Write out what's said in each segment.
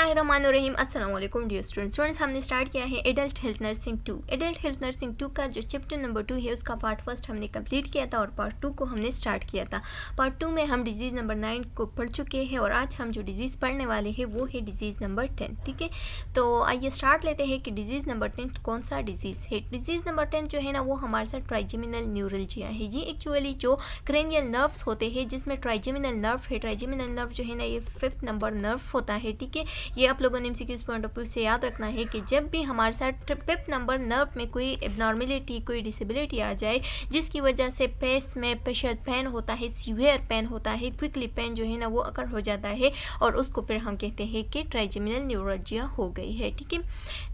बिस्मिल्लाहिर्रहमानिर्रहीम। अस्सलाम वालेकुम डियर स्टूडेंट्स, हमने स्टार्ट किया है adult health nursing 2। Adult health nursing 2 का जो चैप्टर नंबर 2 है उसका पार्ट फर्स्ट हमने कंप्लीट किया था और पार्ट 2 को हमने स्टार्ट किया था। पार्ट 2 में हम डिजीज़ नंबर 9 को पढ़ चुके हैं और आज हम जो डिजीज़ पढ़ने वाले हैं वो है डिजीज़ नंबर 10। ठीक है, तो आइए स्टार्ट लेते हैं कि डिजीज़ नंबर 10 कौन सा डिजीज़ है। डिजीज़ नंबर 10 जो है ना वो हमारे साथ ट्राइजेमिनल न्यूरल्जिया है। ये एक्चुअली जो क्रेनियल नर्व्स होते हैं जिसमें ट्राइजेमिनल नर्व है। ट्राइजेमिनल नर्व जो है ना ये 5th नंबर नर्व होता है। ठीक है, ये आप लोगों ने एमसीक्यूज़ पॉइंट ऑफ व्यू से याद रखना है कि जब भी हमारे साथ 5th नंबर नर्व में कोई एबनॉर्मेलिटी, कोई डिसेबिलिटी आ जाए जिसकी वजह से पेस में प्रेशर पेन होता है, सीवियर पेन होता है, क्विकली पेन जो है ना वो अकर हो जाता है और उसको फिर हम कहते हैं कि ट्राइजेमिनल न्यूरल्जिया हो गई है। ठीक है,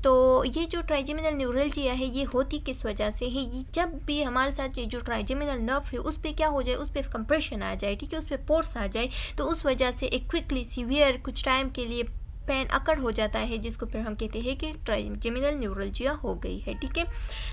तो ये जो ट्राइजेमिनल न्यूरल्जिया है ये होती किस वजह से है। ये जब भी हमारे साथ ये जो ट्राइजेमिनल नर्व है उस पर क्या हो जाए, उस पर कंप्रेशन आ जाए, ठीक है, उस पर फोर्स आ जाए तो उस वजह से एक क्विकली सीवियर कुछ टाइम के लिए पेन अकड़ हो जाता है जिसको फिर हम कहते हैं कि ट्राइजेमिनल न्यूरल्जिया हो गई है। ठीक है,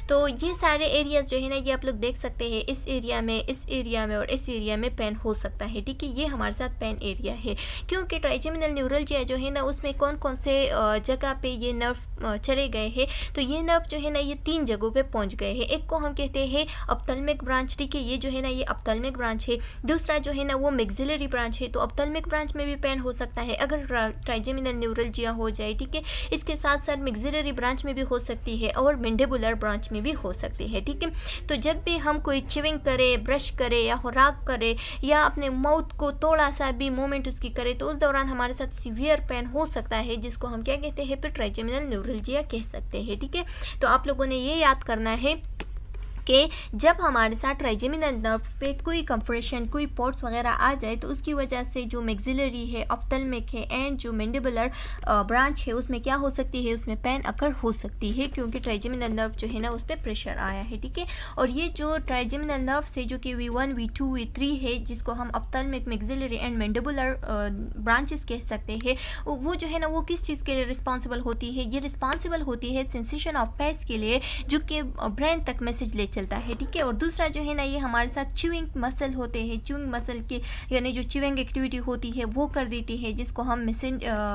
तो ये सारे एरियाज जो है ना ये आप लोग देख सकते हैं, इस एरिया में, इस एरिया में और इस एरिया में पेन हो सकता है। ठीक है, ये हमारे साथ पेन एरिया है क्योंकि ट्राइजेमिनल न्यूरल्जिया जो है ना उसमें कौन कौन से जगह पे ये नर्व चले गए हैं। तो ये नर्व जो है ना ये 3 जगहों पे पहुंच गए हैं। एक को हम कहते हैं ऑप्थेल्मिक ब्रांच। ठीक है, ये जो है ना ये ऑप्थेल्मिक ब्रांच है। दूसरा जो है ना वो मैक्सिलरी ब्रांच है। तो ऑप्थेल्मिक ब्रांच में भी पेन हो सकता है अगर ट्राइजेमिनल न्यूरल्जिया हो जाए। ठीक है, इसके साथ साथ मैक्सिलरी ब्रांच में भी हो सकती है और मैंडिबुलर ब्रांच में भी हो सकती है। ठीक है, तो जब भी हम कोई चिविंग करे, ब्रश करे या खुराक करे या अपने माउथ को थोड़ा सा भी मूवमेंट उसकी करे तो उस दौरान हमारे साथ सीवियर पेन हो सकता है जिसको हम क्या कहते हैं, फिर ट्राइजेमिनल न्यूरल्जिया कह सकते हैं। ठीक है, तो आप लोगों ने ये याद करना है कि जब हमारे साथ ट्राइजेमिनल नर्व पे कोई कंप्रेशन, कोई पोर्ट्स वगैरह आ जाए तो उसकी वजह से जो मैक्सिलरी है, ऑप्थेल्मिक है एंड जो मैंडिबुलर ब्रांच है उसमें क्या हो सकती है, उसमें पेन अकर हो सकती है क्योंकि ट्राइजेमिनल नर्व जो है ना उस पर प्रेशर आया है। ठीक है, और ये जो ट्राइजेमिनल नर्व से जो कि V1, V2, V3 है जिसको हम ophthalmic, maxillary and mandibular branches कह सकते हैं, वो जो है ना वो किस चीज़ के लिए रिस्पॉन्सिबल होती है। ये रिस्पॉन्सिबल होती है सेंसेशन ऑफ पेस के लिए जो कि ब्रेन तक मैसेज ले चलता है। ठीक है, और दूसरा जो है ना ये हमारे साथ च्यूइंग मसल होते हैं। च्यूइंग मसल के यानी जो च्यूइंग एक्टिविटी होती है वो कर देती है जिसको हम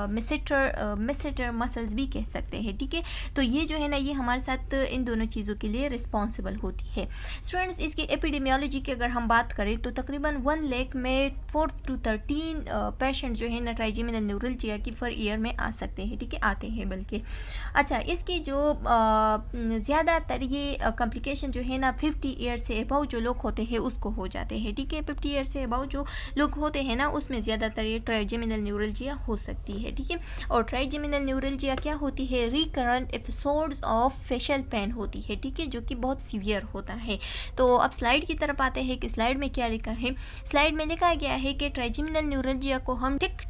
मेसेटर मसल्स भी कह सकते हैं। ठीक है, तो ये जो है ना ये हमारे साथ इन दोनों चीज़ों के लिए रिस्पॉन्सिबल होती है। स्टूडेंट्स, इसकी एपिडेमियोलॉजी की अगर हम बात करें तो तकरीबन 1 लाख में 4 to 13 पेशेंट जो है ना ट्राइजेमिनल न्यूरल्जिया की पर ईयर में आ सकते हैं। ठीक है, आते हैं बल्कि। अच्छा, इसकी जो ज़्यादातर ये कॉम्प्लिकेशन जो है ना 50 ईयर से अबव जो लोग होते हैं उसको हो जाते हैं। ठीक है, 50 ईयर से अबव जो लोग होते हैं ना उसमें ज़्यादातर ये ट्राइजेमिनल न्यूरल्जिया हो सकती है। ठीक है, और ट्राइजेमिनल न्यूरल्जिया क्या होती है, recurrent episodes of facial pen होती है। ठीक है, जो कि बहुत सीवियर होता है। तो अब स्लाइड की तरफ आते हैं कि स्लाइड में क्या लिखा है। स्लाइड में लिखा गया है कि ट्राइजेमिनल न्यूरल्जिया को हम टिक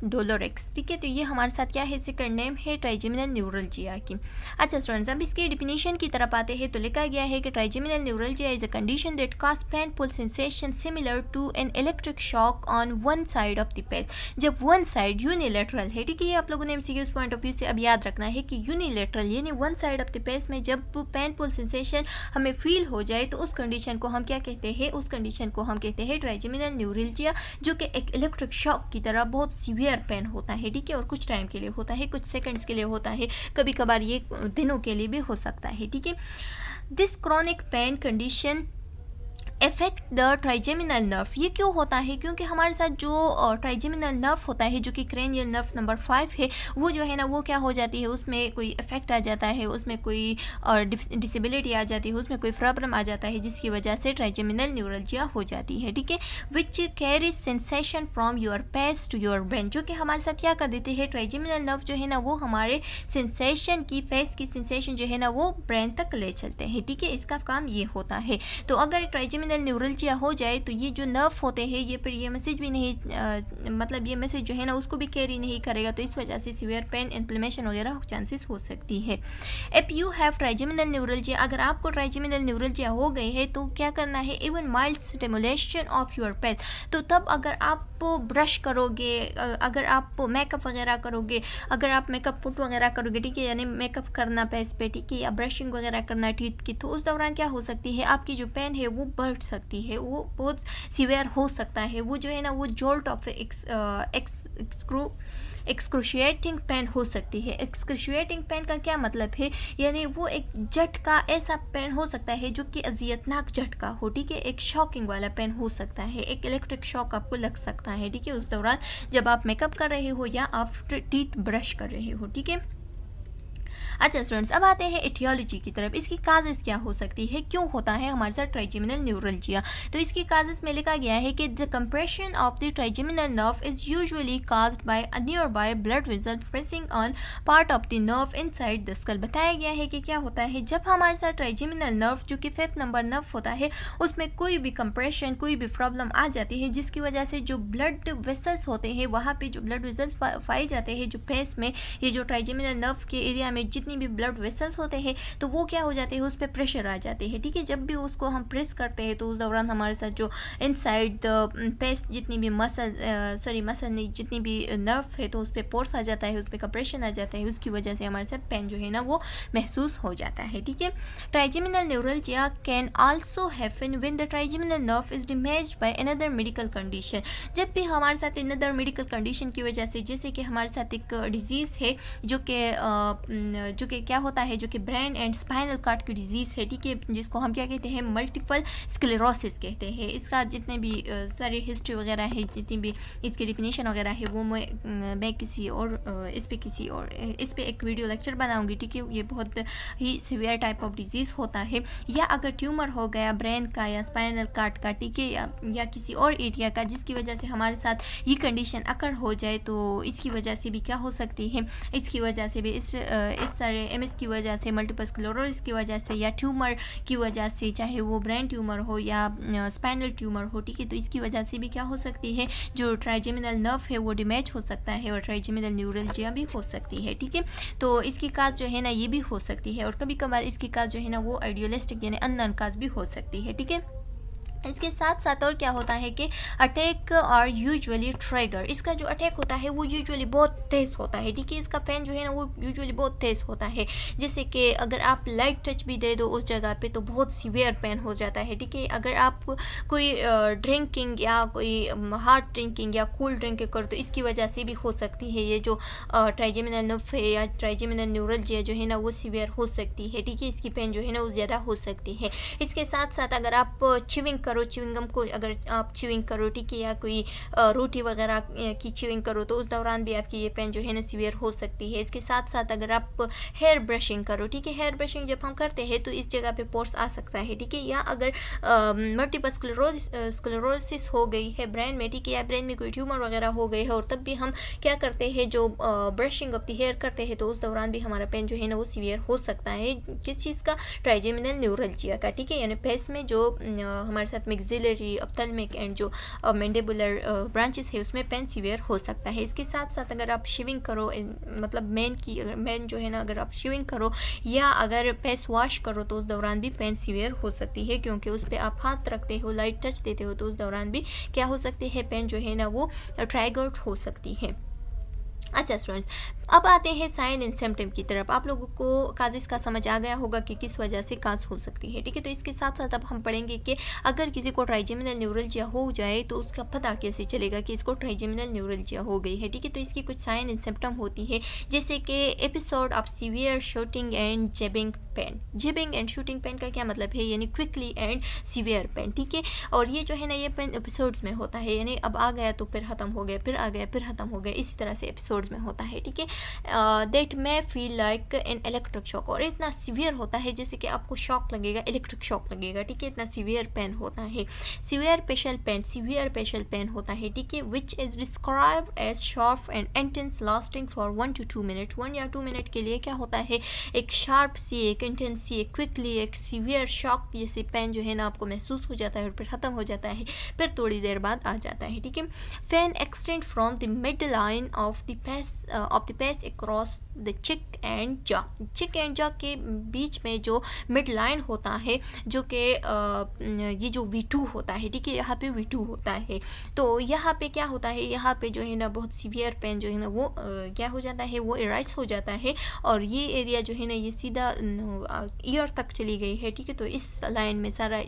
डोलोरेक्स, ठीक है, तो ये हमारे साथ क्या है, सेकंड नेम है ट्राइजेमिनल न्यूरल्जिया की। अच्छा स्टूडेंट्स, अब इसके डिफिनीशन की तरफ आते हैं तो लिखा गया है कि trigeminal neuralgia is a condition that cause painful sensation similar to an electric shock on one side of the face. जब वन साइड यूनिलेटरल है, ठीक है, ये आप लोगों ने एमसीक्यूज पॉइंट ऑफ व्यू से अब याद रखना है कि यूनिलेटरल यानी one side of the face में जब पेनफुल सेंसेशन हमें फील हो जाए तो उस कंडीशन को हम क्या कहते हैं, उस कंडीशन को हम कहते हैं ट्राइजेमिनल न्यूरल्जिया, जो कि एक इलेक्ट्रिक शॉक की तरह बहुत सीवियर पेन होता है। ठीक है, और कुछ टाइम के लिए होता है, कुछ सेकंड्स के लिए होता है, कभी कभार ये दिनों के लिए भी हो सकता है। ठीक है, this chronic pain condition effect the trigeminal nerve. ये क्यों होता है, क्योंकि हमारे साथ जो ट्राइजेमिनल नर्व होता है जो कि क्रेनियल नर्व नंबर 5 है वो जो है ना वो क्या हो जाती है, उसमें कोई इफेक्ट आ जाता है, उसमें कोई डिसेबिलिटी आ जाती है, उसमें कोई प्रॉब्लम आ जाता है जिसकी वजह से ट्राइजेमिनल न्यूरल्जिया हो जाती है। ठीक है, which carry sensation from your face to your brain, जो कि हमारे साथ क्या कर देते हैं, ट्राइजेमिनल नर्व जो है ना वो हमारे सेंसेशन की, फेस की सेंसेशन जो है ना वो ब्रेन तक ले चलते हैं। ठीक है, इसका काम ये होता है। तो अगर ट्राइजेमिनल न्यूरल्जिया हो जाए तो ये जो नर्व होते हैं ये फिर ये मैसेज भी नहीं मतलब ये मैसेज जो है ना उसको भी कैरी नहीं करेगा, तो इस वजह से सीवियर पेन, इन्फ्लेमेशन वगैरह चांसेस हो सकती है। If you have trigeminal neuralgia, अगर आपको ट्राइजेमिनल न्यूरल्जिया हो गई है तो क्या करना है, even mild stimulation of your face, तो तब अगर आप ब्रश करोगे, अगर आप मेकअप वगैरह करोगे, अगर आप मेकअप पुट वगैरह करोगे, ठीक है, यानी मेकअप करना फेस पे, ठीक है, या ब्रशिंग वगैरह करना टीथ की, तो उस दौरान क्या हो सकती है, आपकी जो पेन है वो बढ़ सकती है, वो बहुत सीवियर हो सकता है। वो जो है ना वो जोल्ट ऑफ एक्सक्रूशिएटिंग पेन हो सकती है। एक्सक्रूशिएटिंग पेन का क्या मतलब है, यानी वो एक झटका ऐसा पेन हो सकता है जो कि अजियतनाक झटका हो, ठीक है, एक शॉकिंग वाला पेन हो सकता है, एक इलेक्ट्रिक शॉक आपको लग सकता है, ठीक है, उस दौरान जब आप मेकअप कर रहे हो या आप टीथ ब्रश कर रहे हो, ठीक है। अच्छा स्टूडेंट्स, अब आते हैं एटियोलॉजी की तरफ। इसकी काजेस क्या हो सकती है, क्यों होता है हमारे साथ ट्राइजेमिनल न्यूरल्जिया। तो इसकी काजेस में लिखा गया है कि the compression of the trigeminal nerve is usually caused by a near by blood vessel pressing on part of the nerve inside the skull. बताया गया है कि क्या होता है जब हमारे साथ ट्राइजेमिनल नर्व जो कि 5th नंबर नर्व होता है उसमें कोई भी कंप्रेशन, कोई भी प्रॉब्लम आ जाती है जिसकी वजह से जो ब्लड वेसल्स होते हैं वहाँ पे जो ब्लड वेसल्स पाए जाते हैं जो फेस में, ये जो ट्राइजेमिनल नर्व के एरिया में जितनी भी ब्लड वेसल्स होते हैं तो वो क्या हो जाते हैं, उस पर प्रेशर आ जाते हैं, ठीक है। जब भी उसको हम प्रेस करते हैं तो उस दौरान हमारे साथ जो इनसाइड द फेस जितनी भी मसल नहीं, जितनी भी नर्व है तो उस पर फोर्स आ जाता है, उस पर कंप्रेशन आ जाता है, उसकी वजह से हमारे साथ पेन जो है ना वो महसूस हो जाता है, ठीक है। Trigeminal neuralgia can also happen when the trigeminal nerve is damaged by another medical condition. जब भी हमारे साथ अनदर मेडिकल कंडीशन की वजह से, जैसे कि हमारे साथ एक डिजीज़ है जो कि क्या होता है, जो कि ब्रेन एंड स्पाइनल कार्ड की डिजीज़ है, ठीक है, जिसको हम क्या कहते हैं, मल्टीपल स्क्लेरोसिस कहते हैं। इसका जितने भी सारी हिस्ट्री वगैरह है, जितनी भी इसकी डिफिनेशन वगैरह है वो मैं इस पे एक वीडियो लेक्चर बनाऊंगी, ठीक है। ये बहुत ही सीवियर टाइप ऑफ डिजीज़ होता है। या अगर ट्यूमर हो गया ब्रेन का या स्पाइनल कार्ड का, ठीक है, या किसी और एरिया का, जिसकी वजह से हमारे साथ ये कंडीशन अकर हो जाए, तो इसकी वजह से भी क्या हो सकती है, इसकी वजह से भी इस सारे MS की वजह से, मल्टीपल स्क्लेरोसिस की वजह से, या ट्यूमर की वजह से, चाहे वो ब्रेन ट्यूमर हो या स्पाइनल ट्यूमर हो, ठीक है, तो इसकी वजह से भी क्या हो सकती है, जो ट्राइजेमिनल नर्व है वो डैमेज हो सकता है और ट्राइजेमिनल न्यूरल्जिया भी हो सकती है, ठीक है। तो इसकी काज जो है ना ये भी हो सकती है, और कभी कभार इसकी काज जो है ना वो आइडियोलिस्टिक यानी अननोन काज भी हो सकती है, ठीक है। इसके साथ साथ और क्या होता है कि अटैक और यूजुअली ट्रिगर, इसका जो अटैक होता है वो यूजुअली बहुत तेज़ होता है, ठीक है। इसका पेन जो है ना वो यूजुअली बहुत तेज़ होता है, जैसे कि अगर आप लाइट टच भी दे दो उस जगह पे तो बहुत सीवियर पेन हो जाता है, ठीक है। अगर आप कोई ड्रिंकिंग या कोई हार्ड ड्रिंकिंग या कूल ड्रिंकिंग करो तो इसकी वजह से भी हो सकती है, ये जो ट्राइजेमिनल नर्व है या ट्राइजेमिनल न्यूरल्जिया जो है ना वो सीवियर हो सकती है, ठीक है। इसकी पेन जो है ना वो ज़्यादा हो सकती है। इसके साथ साथ अगर आप च्युइंगम को अगर आप च्युइंग करो, ठीक है, या कोई रोटी वगैरह की च्युइंग करो तो उस दौरान भी आपकी ये पेन जो है ना सीवियर हो सकती है। इसके साथ साथ अगर आप हेयर ब्रशिंग करो, ठीक है, हेयर ब्रशिंग जब हम करते हैं तो इस जगह पे पोर्स आ सकता है, ठीक है। या अगर मल्टीपल स्क्लेरोसिस हो गई है ब्रेन में, ठीक है, या ब्रेन में कोई ट्यूमर वगैरह हो गई है और तब भी हम क्या करते हैं, जो ब्रशिंग ऑफ द हेयर करते हैं तो उस दौरान भी हमारा पेन जो है ना वो सीवियर हो सकता है। किस चीज़ का, ट्राइजेमिनल न्यूरल्जिया का, ठीक है, यानी फेस में जो हमारे साथ मैक्सिलरी, ऑप्थेल्मिक एंड जो मैंडिबुलर ब्रांचेस है उसमें पेन सीवियर हो सकता है। इसके साथ साथ अगर आप शेविंग करो, मतलब मेन जो है ना, अगर आप शेविंग करो या अगर फेस वॉश करो तो उस दौरान भी पेन सीवियर हो सकती है, क्योंकि उस पर आप हाथ रखते हो, लाइट टच देते हो तो उस दौरान भी क्या हो सकती है, पेन जो है ना वो ट्राइगर्ड हो सकती है। अच्छा स्टूडेंट्स, अब आते हैं साइन एंड सिम्टम की तरफ। आप लोगों को काजिस का समझ आ गया होगा कि किस वजह से काज हो सकती है, ठीक है। तो इसके साथ साथ अब हम पढ़ेंगे कि अगर किसी को ट्राइजेमिनल न्यूरल्जिया हो जाए तो उसका पता कैसे चलेगा कि इसको ट्राइजेमिनल न्यूरल्जिया हो गई है, ठीक है। तो इसकी कुछ साइन एंड सिम्टम होती है, जैसे कि episode of severe shooting and jabbing pain. Jabbing and shooting pain का क्या मतलब है, यानी क्विकली एंड सीवियर पेन, ठीक है। और ये जो है ना ये पेन एपिसोड्स में होता है, यानी अब आ गया तो फिर ख़त्म हो गया, फिर आ गया फिर ख़त्म हो गया, इसी तरह से एपिसोड्स में होता है, ठीक है। That may feel like an electric shock, और इतना सीवियर होता है जैसे कि आपको शॉक लगेगा, इलेक्ट्रिक शॉक लगेगा, ठीक है। इतना सीवियर पेन होता है। सीवियर पेशल पेन होता है, ठीक है, which is described as sharp and intense lasting for 1 to 2 minute. 1 या 2 मिनट के लिए क्या होता है, एक शार्प सी, एक इंटेंस सी, एक क्विकली, एक सीवियर शॉक जैसे पेन जो है ना आपको महसूस हो जाता है और फिर ख़त्म हो जाता है, फिर थोड़ी देर बाद आ जाता है, ठीक है। Pain extend from the mid line of the face across the cheek and jaw. Cheek and jaw के बीच में जो मिड लाइन होता है, जो कि ये जो V2 होता है, ठीक है, यहाँ पे V2 होता है। तो यहाँ पे क्या होता है, यहाँ पे जो है ना बहुत सीवियर पेन जो है ना वो क्या हो जाता है, वो इराइज हो जाता है, और ये एरिया जो है ना ये सीधा ईयर तक चली गई है, ठीक है। तो इस लाइन में सारा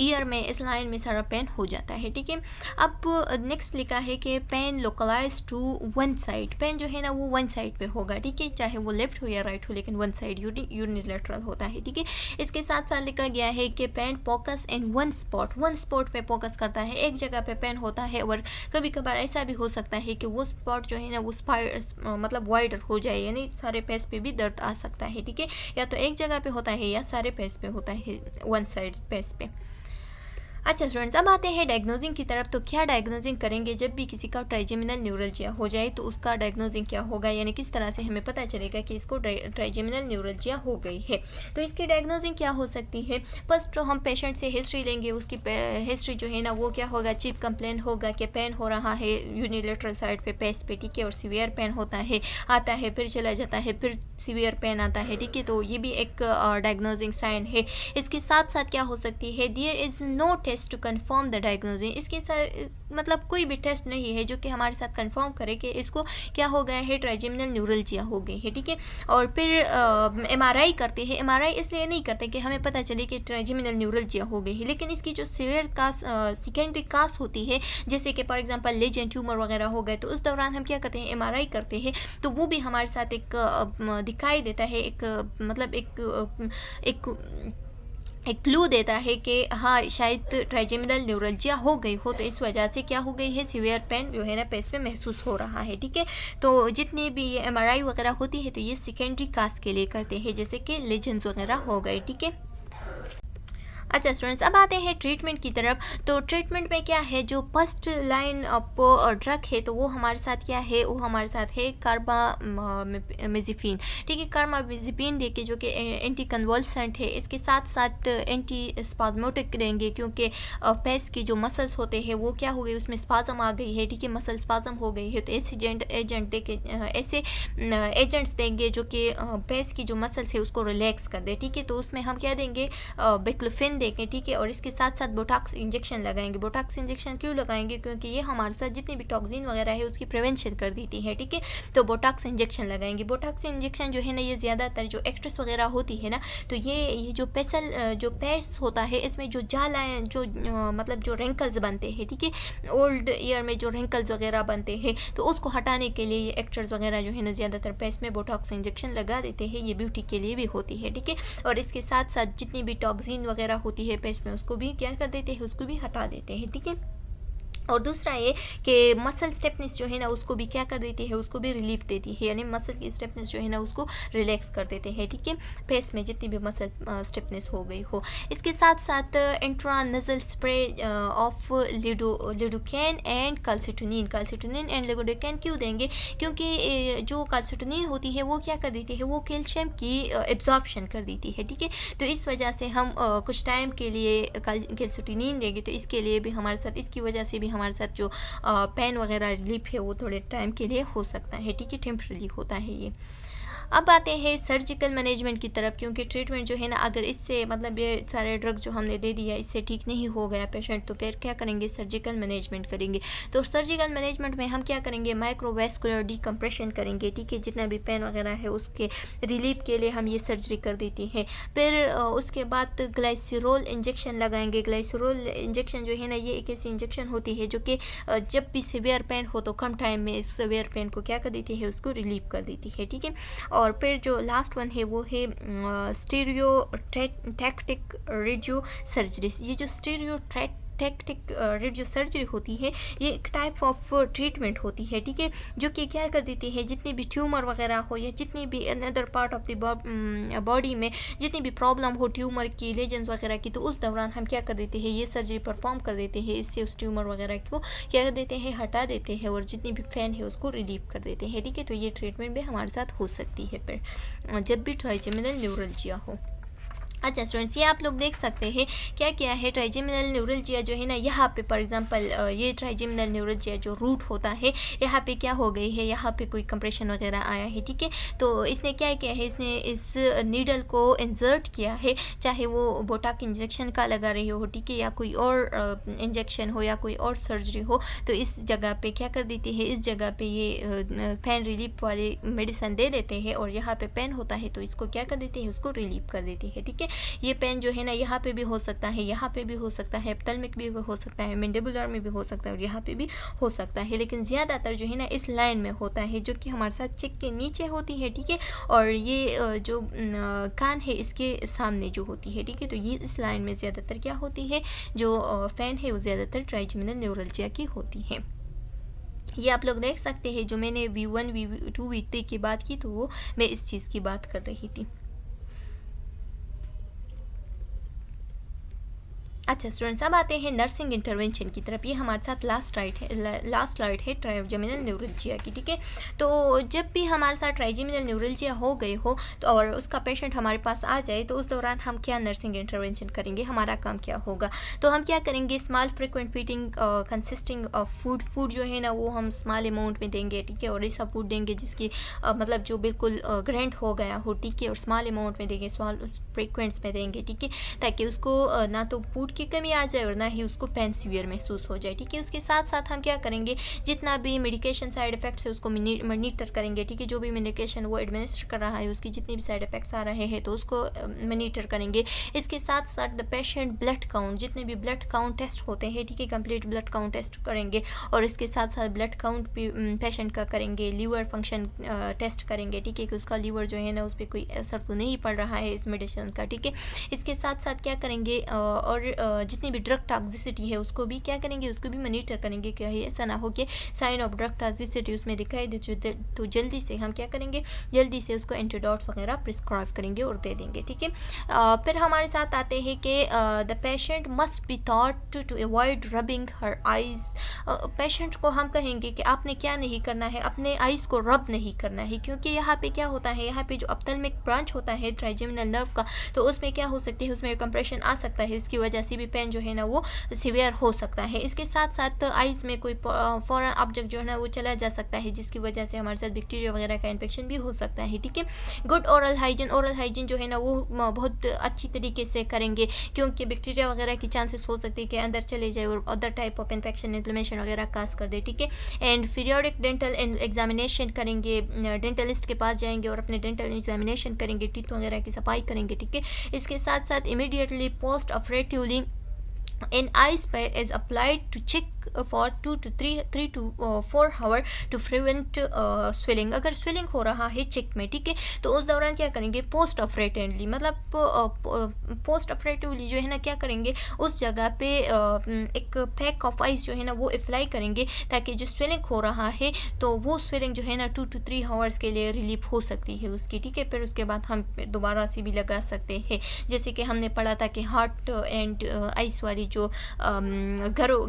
ईयर में, इस लाइन में सारा पेन हो जाता है, ठीक है। अब नेक्स्ट लिखा है कि pain localize to one side, pain जो है ना वो वन साइड पे होगा, ठीक है, चाहे वो लेफ्ट हो या राइट हो, लेकिन वन साइड यूनिलेटरल होता है, ठीक है। इसके साथ साथ लिखा गया है कि pain focus in one spot पे फोकस करता है, एक जगह पे पेन होता है, और कभी कभार ऐसा भी हो सकता है कि वो स्पॉट जो है ना वो मतलब वाइडर हो जाए, यानी सारे पेज पे भी दर्द आ सकता है, ठीक है, या तो एक जगह पे होता है या सारे पेज पे होता है, वन साइड पेज पे। अच्छा स्टूडेंट्स, अब आते हैं डायग्नोजिंग की तरफ। तो क्या डायग्नोजिंग करेंगे जब भी किसी का ट्राइजेमिनल न्यूरल्जिया हो जाए, तो उसका डायग्नोजिंग क्या होगा, यानी किस तरह से हमें पता चलेगा कि इसको ट्राइजेमिनल न्यूरल्जिया हो गई है। तो इसकी डायग्नोजिंग क्या हो सकती है, फर्स्ट तो हम पेशेंट से हिस्ट्री लेंगे, उसकी हिस्ट्री जो है ना वो क्या होगा, चीफ कंप्लेन होगा कि पेन हो रहा है यूनिलेटरल साइड पे पेज पे, ठीक है, और सीवियर पेन होता है, आता है, फिर चला जाता है, फिर सीवियर पेन आता है, ठीक है, तो ये भी एक डायग्नोजिंग साइन है। इसके साथ साथ क्या हो सकती है, there is no test to confirm the diagnosis, इसके साथ मतलब कोई भी टेस्ट नहीं है जो कि हमारे साथ कंफर्म करे कि इसको क्या हो गया है, ट्राइजेमिनल न्यूरल्जिया हो गई है, ठीक है। और फिर एमआरआई करते हैं, एमआरआई इसलिए नहीं करते कि हमें पता चले कि ट्राइजेमिनल न्यूरल्जिया हो गई है, लेकिन इसकी जो सीवियर कास सेकेंडरी कास होती है, जैसे कि फॉर एग्जांपल लेजेंड ट्यूमर वगैरह हो गए, तो उस दौरान हम क्या करते हैं, एमआरआई करते हैं, तो वो भी हमारे साथ एक दिखाई देता है, एक मतलब एक क्लू देता है कि हाँ शायद ट्राइजेमिनल न्यूरल्जिया हो गई हो, तो इस वजह से क्या हो गई है, सीवियर पेन जो है ना पेज पे महसूस हो रहा है, ठीक है। तो जितनी भी ये एमआरआई वगैरह होती है तो ये सेकेंडरी कास्ट के लिए करते हैं, जैसे कि लेजेंड्स वगैरह हो गए, ठीक है। अच्छा स्टूडेंट्स, अब आते हैं ट्रीटमेंट की तरफ। तो ट्रीटमेंट में क्या है, जो फर्स्ट लाइन ऑफ ड्रग है तो वो हमारे साथ क्या है, वो हमारे साथ है कार्बामेजिपिन, ठीक है, कार्बामेजिपिन देके जो कि एंटी कन्वल्सेंट है, इसके साथ साथ एंटी स्पाज्मोटिक देंगे, क्योंकि पेस की जो मसल्स होते हैं वो क्या हो गई, उसमें स्पाज्म आ गई है, ठीक है, मसल स्पाज्म हो गई है, तो एजेंट देके ऐसे एजेंट्स देंगे जो कि पेस की जो मसल्स है उसको रिलैक्स कर दे, ठीक है। तो उसमें हम क्या देंगे, बेक्लोफिन देंगे, ठीक है, और इसके साथ साथ बोटॉक्स इंजेक्शन लगाएंगे। बोटॉक्स इंजेक्शन क्यों लगाएंगे, क्योंकि ये हमारे साथ जितनी भी टॉक्सिन वगैरह है उसकी प्रिवेंशन कर देती है, ठीक है, तो बोटॉक्स इंजेक्शन लगाएंगे। बोटॉक्स इंजेक्शन जो है ना ये ज़्यादातर जो एक्ट्रेस वगैरह होती है ना, तो ये जो पेस होता है इसमें जो जालाएँ जो मतलब जो रिंकल्स बनते हैं, ठीक है, ओल्ड ईयर में जो रिंकल्स वगैरह बनते हैं, तो उसको हटाने के लिए ये एक्टर्स वगैरह जो है ना ज़्यादातर पेस में बोटॉक्स इंजेक्शन लगा देते हैं, ये ब्यूटी के लिए भी होती है, ठीक है। और इसके साथ साथ जितनी भी टॉक्सिन वगैरह होती है पेस्ट में उसको भी क्या कर देते हैं, उसको भी हटा देते हैं, ठीक है। और दूसरा ये कि मसल स्टिफनेस जो है ना उसको भी क्या कर देती है, उसको भी रिलीफ देती है, यानी मसल की स्टिफनेस जो है ना उसको रिलैक्स कर देते हैं, ठीक है, फेस में जितनी भी मसल स्टिफनेस हो गई हो। इसके साथ साथ intranasal spray of lidocaine and calcitonin and lidocaine क्यों देंगे, क्योंकि जो कैल्सिटोनिन होती है वो क्या कर देती है, वो कैल्शियम की एब्जॉर्प्शन कर देती है, ठीक है। तो इस वजह से हम कुछ टाइम के लिए कैल्सिटोनिन देंगे, तो इसके लिए भी हमारे साथ, इसकी वजह से भी हमारे साथ जो पेन वगैरह रिलीफ है वो थोड़े टाइम के लिए हो सकता है, ठीक है, टेम्पररी होता है ये। अब आते हैं सर्जिकल मैनेजमेंट की तरफ, क्योंकि ट्रीटमेंट जो है ना अगर इससे मतलब ये सारे ड्रग जो हमने दे दिया इससे ठीक नहीं हो गया पेशेंट, तो फिर क्या करेंगे, सर्जिकल मैनेजमेंट करेंगे। तो सर्जिकल मैनेजमेंट में हम क्या करेंगे, माइक्रोवेस्कुलर डिकम्प्रेशन करेंगे, ठीक है, जितना भी पेन वगैरह है उसके रिलीफ के लिए हम ये सर्जरी कर देती हैं। फिर उसके बाद ग्लाइसरोल इंजेक्शन लगाएंगे। ग्लाइसरोल इंजेक्शन जो है ना ये एक ऐसी इंजेक्शन होती है जो कि जब भी सीवियर पेन हो तो कम टाइम में इस सीवियर पेन को क्या कर देती है, उसको रिलीव कर देती है, ठीक है। और फिर जो लास्ट वन है वो है स्टीरियोटैक्टिक रेडियो सर्जरी। ये जो स्टीरियोटैक्टिक रेडियो सर्जरी होती है ये एक टाइप ऑफ ट्रीटमेंट होती है, ठीक है, जो कि क्या कर देती है, जितनी भी ट्यूमर वगैरह हो या जितनी भी another part of the body में जितनी भी प्रॉब्लम हो ट्यूमर की, लेजेंस वगैरह की, तो उस दौरान हम क्या कर देते हैं, ये सर्जरी परफॉर्म कर देते हैं, इससे उस ट्यूमर वगैरह को क्या कर देते हैं, हटा देते हैं, और जितनी भी पेन है उसको रिलीव कर देते हैं, ठीक है। तो ये ट्रीटमेंट भी हमारे साथ हो सकती है फिर जब भी ट्राइजेमिनल न्यूरल्जिया हो। अच्छा स्टूडेंट्स, ये आप लोग देख सकते हैं क्या क्या है, ट्राइजेमिनल न्यूरल्जिया जो है ना यहाँ पे फॉर एग्जांपल ये ट्राइजेमिनल न्यूरल्जिया जो रूट होता है यहाँ पे क्या हो गई है, यहाँ पे कोई कंप्रेशन वगैरह आया है, ठीक है। तो इसने क्या किया है, इसने इस नीडल को इंसर्ट किया है, चाहे वो बोटाक इंजेक्शन का लगा रही हो, ठीक है, या कोई और इंजेक्शन हो या कोई और सर्जरी हो, तो इस जगह पे क्या कर देती है, इस जगह पे ये पेन रिलीफ वाले मेडिसिन दे देते हैं, और यहाँ पे पेन होता है तो इसको क्या कर देती है, उसको रिलीव कर देती है, ठीक है। ये पेन जो है ना यहाँ पे भी हो सकता है, यहाँ पे भी हो सकता है, एप्थेल्मिक भी हो सकता है, मैंडिबुलर में भी हो सकता है और यहाँ पे भी हो सकता है, लेकिन ज़्यादातर जो है ना इस लाइन में होता है जो कि हमारे साथ चिक के नीचे होती है, ठीक है। और ये जो कान है इसके सामने जो होती है, ठीक है। तो ये इस लाइन में ज़्यादातर क्या होती है, जो फैन है वो ज़्यादातर ट्राइजेमिनल न्यूरल्जिया की होती है। ये आप लोग देख सकते हैं, जो मैंने V1 V2 V3 की बात की तो वो मैं इस चीज़ की बात कर रही थी। अच्छा स्टूडेंट्स, अब आते हैं नर्सिंग इंटरवेंशन की तरफ। ये हमारे साथ लास्ट स्लाइड है ट्राइजेमिनल न्यूरल्जिया की, ठीक है। तो जब भी हमारे साथ ट्राइजेमिनल न्यूरल्जिया हो गए हो तो और उसका पेशेंट हमारे पास आ जाए तो उस दौरान हम क्या नर्सिंग इंटरवेंशन करेंगे, हमारा काम क्या होगा। तो हम क्या करेंगे, small frequent feeding consisting of food जो है ना वो हम स्मॉल अमाउंट में देंगे, ठीक है। और ऐसा फूड देंगे जिसकी मतलब जो बिल्कुल ग्रैंड हो गया हो, ठीक है। और स्मॉल अमाउंट में देंगे, स्मॉल फ्रिक्वेंट्स में देंगे, ठीक है, ताकि उसको ना तो फूड की कमी आ जाए और ना ही उसको पेन सीवियर महसूस हो जाए, ठीक है। उसके साथ साथ हम क्या करेंगे, जितना भी मेडिकेशन साइड इफेक्ट्स है उसको मॉनिटर करेंगे, ठीक है। जो भी मेडिकेशन वो एडमिनिस्टर कर रहा है उसकी जितनी भी साइड इफेक्ट्स आ रहे हैं तो उसको मॉनिटर करेंगे। इसके साथ साथ द पेशेंट ब्लड काउंट, जितने भी ब्लड काउंट टेस्ट होते हैं, ठीक है, कंप्लीट ब्लड काउंट टेस्ट करेंगे। और इसके साथ साथ ब्लड काउंट भी पेशेंट का करेंगे, लीवर फंक्शन टेस्ट करेंगे, ठीक है, कि उसका लीवर जो है ना उस पर कोई असर तो नहीं पड़ रहा है इस मेडिसिन का, ठीक है। इसके साथ साथ क्या करेंगे, और जितनी भी ड्रग टॉक्सिसिटी है उसको भी क्या करेंगे, उसको भी मॉनिटर करेंगे कि ऐसा ना हो कि साइन ऑफ ड्रग टॉक्सिसिटी उसमें दिखाई दे तो जल्दी से हम क्या करेंगे, जल्दी से उसको एंटीडोट्स वगैरह प्रिस्क्राइब करेंगे और दे देंगे, ठीक है। फिर हमारे साथ आते हैं कि the patient must be thought to avoid rubbing her eyes. Patient को हम कहेंगे कि आपने क्या नहीं करना है, अपने आइज़ को रब नहीं करना है, क्योंकि यहाँ पे क्या होता है, यहाँ पे जो ऑप्थेल्मिक ब्रांच होता है ट्राइजेमिनल नर्व का, तो उसमें क्या हो सकती है, उसमें कंप्रेशन आ सकता है, इसकी वजह से भी पेन जो है ना वो सीवियर हो सकता है। इसके साथ साथ आइज़ में कोई फॉरेन ऑब्जेक्ट जो है ना वो चला जा सकता है, जिसकी वजह से हमारे साथ बैक्टीरिया वगैरह का इन्फेक्शन भी हो सकता है, ठीक है। गुड ओरल हाइजीन जो है ना वो बहुत अच्छी तरीके से करेंगे, क्योंकि बैक्टीरिया वगैरह की चांसेस हो सकती है कि अंदर चले जाए और other type of infection inflammation वगैरह काज कर दे, ठीक है। एंड पीरियोडिक डेंटल एग्जामिनेशन करेंगे, डेंटलिस्ट के पास जाएंगे और अपने डेंटल एग्जामिनेशन करेंगे, टीथ वगैरह की सफाई करेंगे, ठीक है। इसके साथ साथ immediately post operatively an ice pack is applied to check for 3 to 4 hour to prevent swelling। अगर स्वेलिंग हो रहा है चेक में, ठीक है, तो उस दौरान क्या करेंगे, पोस्ट ऑपरेटिवली मतलब पोस्ट ऑपरेटिवली जो है ना क्या करेंगे, उस जगह पे एक पैक ऑफ आइस जो है ना वो अप्लाई करेंगे, ताकि जो स्वेलिंग हो रहा है तो वो स्वेलिंग जो है ना 2 to 3 आवर्स के लिए रिलीफ हो सकती है उसकी, ठीक है। फिर उसके बाद हम दोबारा से भी लगा सकते हैं, जैसे कि हमने पढ़ा था कि हार्ट एंड आइस वाली जो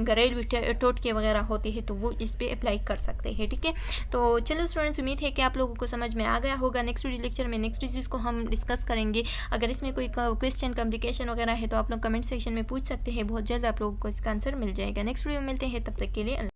घरेलू टोटके वगैरह होते हैं तो वो इस पर अप्लाई कर सकते हैं, ठीक है। तो चलो स्टूडेंट्स, उम्मीद है कि आप लोगों को समझ में आ गया होगा। नेक्स्ट वीडियो लेक्चर में नेक्स्ट डिजीज़ को हम डिस्कस करेंगे। अगर इसमें कोई क्वेश्चन कॉम्प्लिकेशन वगैरह है तो आप लोग कमेंट सेक्शन में पूछ सकते हैं, बहुत जल्द आप लोगों को इसका आंसर मिल जाएगा। नेक्स्ट वीडियो में मिलते हैं, तब तक के लिए